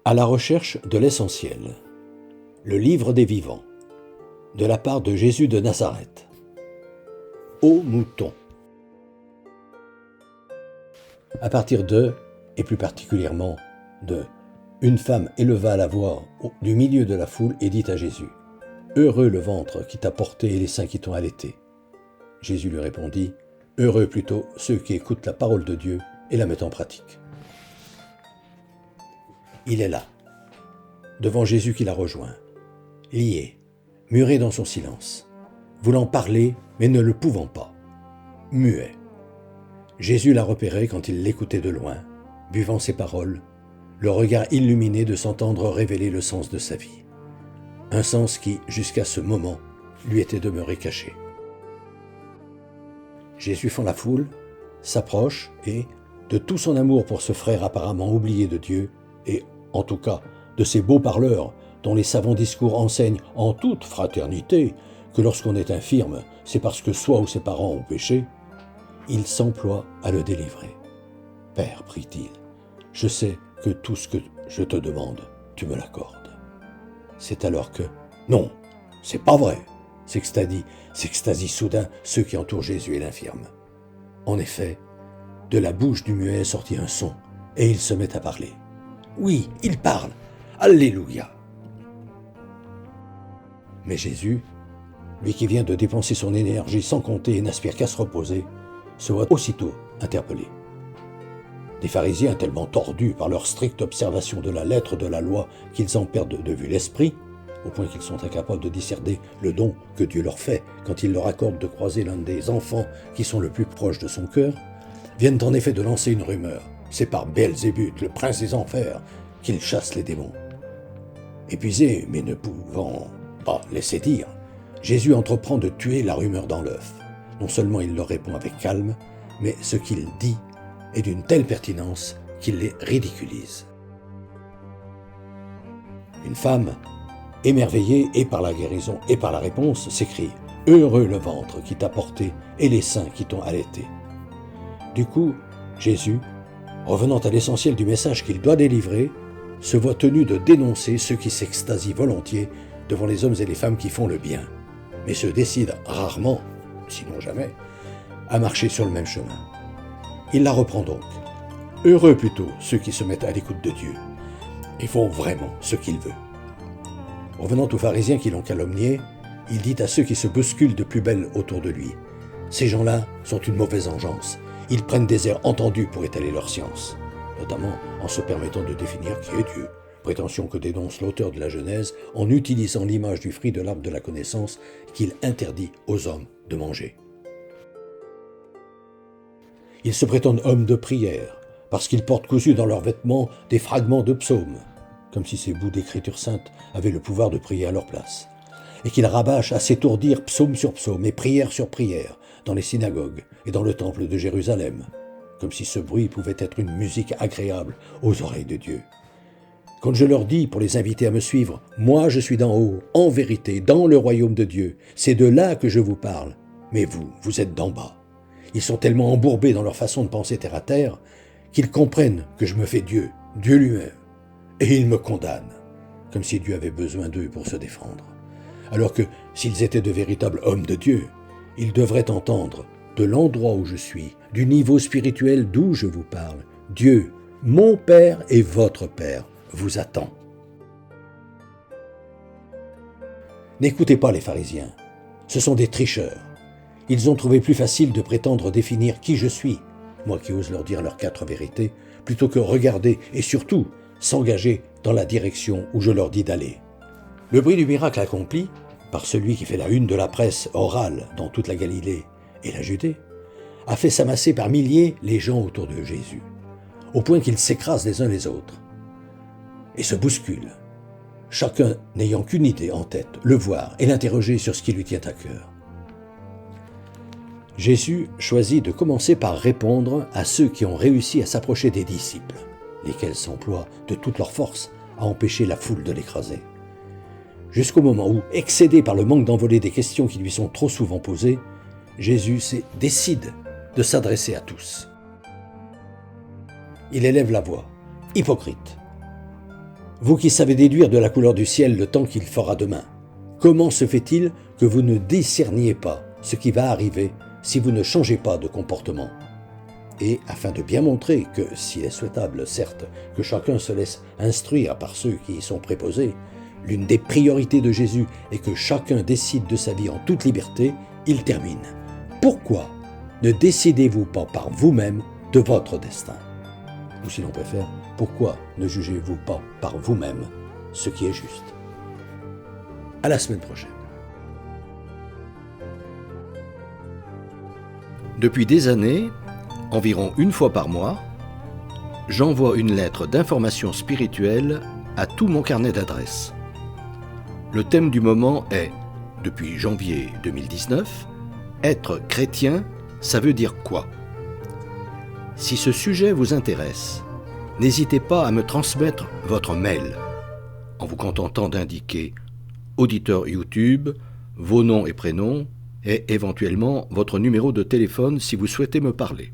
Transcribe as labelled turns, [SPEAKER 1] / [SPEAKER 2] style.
[SPEAKER 1] À la recherche de l'essentiel. Le livre des vivants. De la part de Jésus de Nazareth. Ô mouton. À partir de, et plus particulièrement de, une femme éleva la voix du milieu de la foule et dit à Jésus : Heureux le ventre qui t'a porté et les seins qui t'ont allaité. Jésus lui répondit : Heureux plutôt ceux qui écoutent la parole de Dieu et la mettent en pratique. Il est là, devant Jésus qui l'a rejoint, lié, muré dans son silence, voulant parler mais ne le pouvant pas, muet. Jésus l'a repéré quand il l'écoutait de loin, buvant ses paroles, le regard illuminé de s'entendre révéler le sens de sa vie. Un sens qui, jusqu'à ce moment, lui était demeuré caché. Jésus fend la foule, s'approche et, de tout son amour pour ce frère apparemment oublié de Dieu, et, en tout cas, de ces beaux parleurs dont les savants discours enseignent en toute fraternité que lorsqu'on est infirme, c'est parce que soi ou ses parents ont péché, il s'emploie à le délivrer. « Père, prie-t-il, je sais que tout ce que je te demande, tu me l'accordes. » C'est alors que « Non, c'est pas vrai !» s'extasient soudain ceux qui entourent Jésus et l'infirme. En effet, de la bouche du muet sortit un son, et il se met à parler. Oui, il parle. Alléluia. Mais Jésus, lui qui vient de dépenser son énergie sans compter et n'aspire qu'à se reposer, se voit aussitôt interpellé. Des pharisiens tellement tordus par leur stricte observation de la lettre de la loi qu'ils en perdent de vue l'esprit, au point qu'ils sont incapables de discerner le don que Dieu leur fait quand il leur accorde de croiser l'un des enfants qui sont le plus proches de son cœur, viennent en effet de lancer une rumeur. C'est par Belzébuth, le prince des enfers, qu'il chasse les démons. Épuisé, mais ne pouvant pas laisser dire, Jésus entreprend de tuer la rumeur dans l'œuf. Non seulement il leur répond avec calme, mais ce qu'il dit est d'une telle pertinence qu'il les ridiculise. Une femme, émerveillée et par la guérison et par la réponse, s'écrie « Heureux le ventre qui t'a porté et les seins qui t'ont allaité ». Du coup, Jésus, revenant à l'essentiel du message qu'il doit délivrer, se voit tenu de dénoncer ceux qui s'extasient volontiers devant les hommes et les femmes qui font le bien, mais se décident rarement, sinon jamais, à marcher sur le même chemin. Il la reprend donc. Heureux plutôt ceux qui se mettent à l'écoute de Dieu et font vraiment ce qu'il veut. Revenant aux pharisiens qui l'ont calomnié, il dit à ceux qui se bousculent de plus belle autour de lui : ces gens-là sont une mauvaise engeance. Ils prennent des airs entendus pour étaler leur science, notamment en se permettant de définir qui est Dieu, prétention que dénonce l'auteur de la Genèse en utilisant l'image du fruit de l'arbre de la connaissance qu'il interdit aux hommes de manger. Ils se prétendent hommes de prière, parce qu'ils portent cousus dans leurs vêtements des fragments de psaumes, comme si ces bouts d'écriture sainte avaient le pouvoir de prier à leur place, et qu'ils rabâchent à s'étourdir psaume sur psaume et prière sur prière dans les synagogues et dans le temple de Jérusalem, comme si ce bruit pouvait être une musique agréable aux oreilles de Dieu. Quand je leur dis, pour les inviter à me suivre, « Moi je suis d'en haut, en vérité, dans le royaume de Dieu, c'est de là que je vous parle, mais vous êtes d'en bas. » Ils sont tellement embourbés dans leur façon de penser terre à terre qu'ils comprennent que je me fais Dieu, Dieu lui-même, et ils me condamnent, comme si Dieu avait besoin d'eux pour se défendre. Alors que, s'ils étaient de véritables hommes de Dieu, ils devraient entendre, de l'endroit où je suis, du niveau spirituel d'où je vous parle, Dieu, mon Père et votre Père, vous attend. N'écoutez pas les pharisiens, ce sont des tricheurs. Ils ont trouvé plus facile de prétendre définir qui je suis, moi qui ose leur dire leurs 4 vérités, plutôt que regarder et surtout s'engager dans la direction où je leur dis d'aller. Le bruit du miracle accompli, par celui qui fait la une de la presse orale dans toute la Galilée et la Judée, a fait s'amasser par milliers les gens autour de Jésus, au point qu'ils s'écrasent les uns les autres et se bousculent, chacun n'ayant qu'une idée en tête, le voir et l'interroger sur ce qui lui tient à cœur. Jésus choisit de commencer par répondre à ceux qui ont réussi à s'approcher des disciples, lesquels s'emploient de toute leur force à empêcher la foule de l'écraser. Jusqu'au moment où, excédé par le manque d'envolée des questions qui lui sont trop souvent posées, Jésus décide de s'adresser à tous. Il élève la voix. Hypocrite. Vous qui savez déduire de la couleur du ciel le temps qu'il fera demain, comment se fait-il que vous ne discerniez pas ce qui va arriver si vous ne changez pas de comportement ? Et afin de bien montrer que, s'il est souhaitable, certes, que chacun se laisse instruire par ceux qui y sont préposés, l'une des priorités de Jésus est que chacun décide de sa vie en toute liberté, il termine. Pourquoi ne décidez-vous pas par vous-même de votre destin ? Ou si l'on préfère, pourquoi ne jugez-vous pas par vous-même ce qui est juste ? À la semaine prochaine.
[SPEAKER 2] Depuis des années, environ une fois par mois, j'envoie une lettre d'information spirituelle à tout mon carnet d'adresses. Le thème du moment est, depuis janvier 2019, « Être chrétien, ça veut dire quoi ?» Si ce sujet vous intéresse, n'hésitez pas à me transmettre votre mail en vous contentant d'indiquer auditeur YouTube, vos noms et prénoms et éventuellement votre numéro de téléphone si vous souhaitez me parler.